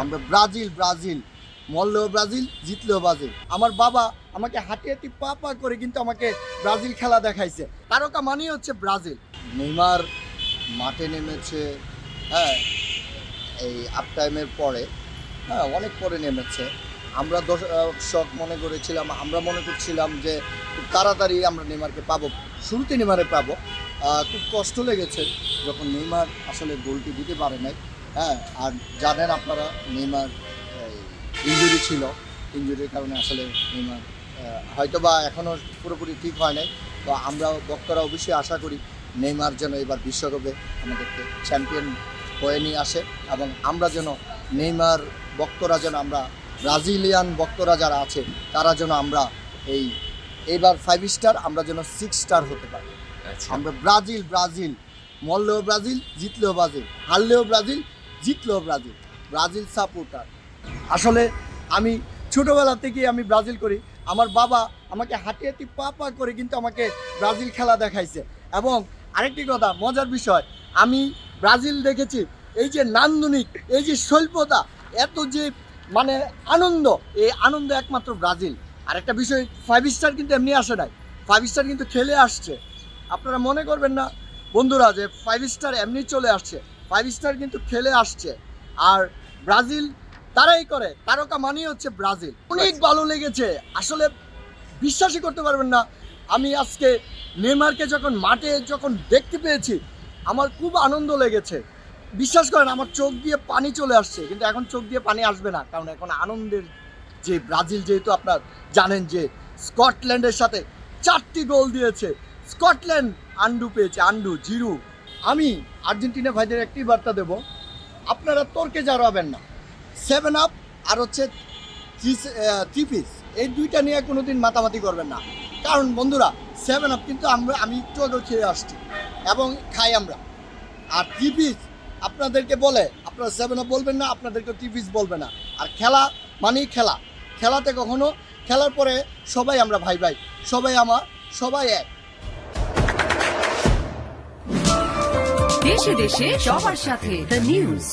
আমরা Brazil Brazil মরলেও Brazil, জিতলেও ব্রাজিল। আমার বাবা আমাকে হাঁটি হাঁটি পা পা করে কিন্তু আমাকে ব্রাজিল খেলা দেখাইছে। তারকা মানেই হচ্ছে ব্রাজিল। নেইমার মাঠে নেমেছে, হ্যাঁ, এই হাফ টাইমের পরে, হ্যাঁ, অনেক পরে নেমেছে। আমরা দর্শক আমরা মনে করছিলাম যে খুব তাড়াতাড়ি আমরা নেইমারকে পাবো, শুরুতে নেইমারে পাবো। খুব কষ্ট লেগেছে যখন নেইমার আসলে গোলটি দিতে পারে নাই। হ্যাঁ, আর জানেন আপনারা নেইমার ইনজুরি ছিল, ইনজুরির কারণে আসলে নেইমার হয়তো বা এখনও পুরোপুরি ঠিক হয় নাই। তো আমরা ভক্তরা অবশ্যই আশা করি নেইমার যেন এবার বিশ্বকাপে আমাদেরকে চ্যাম্পিয়ন হয়ে নিয়ে আসে, এবং আমরা যেন নেইমার ভক্তরা যেন আমরা ব্রাজিলিয়ান ভক্তরা যারা আছে তারা যেন আমরা এইবার 5 স্টার আমরা যেন 6 স্টার হতে পারি। আমরা ব্রাজিল ব্রাজিল মরলেও ব্রাজিল, জিতলেও ব্রাজিল, হারলেও ব্রাজিল, জিতলেও ব্রাজিল, ব্রাজিল সাপোর্টার। আসলে আমি ছোটোবেলা থেকেই আমি ব্রাজিল করি। আমার বাবা আমাকে হাঁটি হাঁটি পা পা করে কিন্তু আমাকে ব্রাজিল খেলা দেখাইছে। এবং আরেকটি কথা, মজার বিষয়, আমি ব্রাজিল দেখেছি, এই যে নান্দনিক, এই যে স্বল্পতা, এত যে মানে আনন্দ, এই আনন্দ একমাত্র ব্রাজিল। আরেকটা বিষয়, 5 স্টার কিন্তু এমনি আসে নাই, 5 স্টার কিন্তু খেলে আসছে। আপনারা মনে করবেন না বন্ধুরা যে 5 স্টার এমনি চলে আসছে, 5 স্টার কিন্তু খেলে আসছে। আর ব্রাজিল তারাই করে, তারকা মানেই হচ্ছে ব্রাজিল। অনেক ভালো লেগেছে, আসলে বিশ্বাসই করতে পারবেন না। আমি আজকে নেইমারকে যখন মাঠে দেখতে পেয়েছি, আমার খুব আনন্দ লেগেছে। বিশ্বাস করেন আমার চোখ দিয়ে পানি চলে আসছে, কিন্তু এখন চোখ দিয়ে পানি আসবে না, কারণ এখন আনন্দের যে ব্রাজিল, যেহেতু আপনার জানেন যে স্কটল্যান্ডের সাথে 4টি গোল দিয়েছে, স্কটল্যান্ড আন্ডু পেয়েছে, আন্ডু জিরু। আমি আর্জেন্টিনা ভাইদের একটি বার্তা দেব, আপনারা তর্কে জড়াবেন না। 7 আপ আর হচ্ছে 3 পিস, এই দুইটা নিয়ে কোনোদিন মাতামাতি করবেন না। কারণ বন্ধুরা 7 আপ কিন্তু আমি একটু আগে খেয়ে আসছি এবং খাই আমরা। আর 3 পিস আপনাদেরকে বলে, আপনারা 7 আপ বলবেন না, আপনাদেরকে 3 পিস বলবে না। আর খেলা মানেই খেলা, খেলাতে কখনো, খেলার পরে সবাই আমরা ভাই ভাই, সবাই এক। দেশে দেশে সবার সাথে দ্য নিউজ।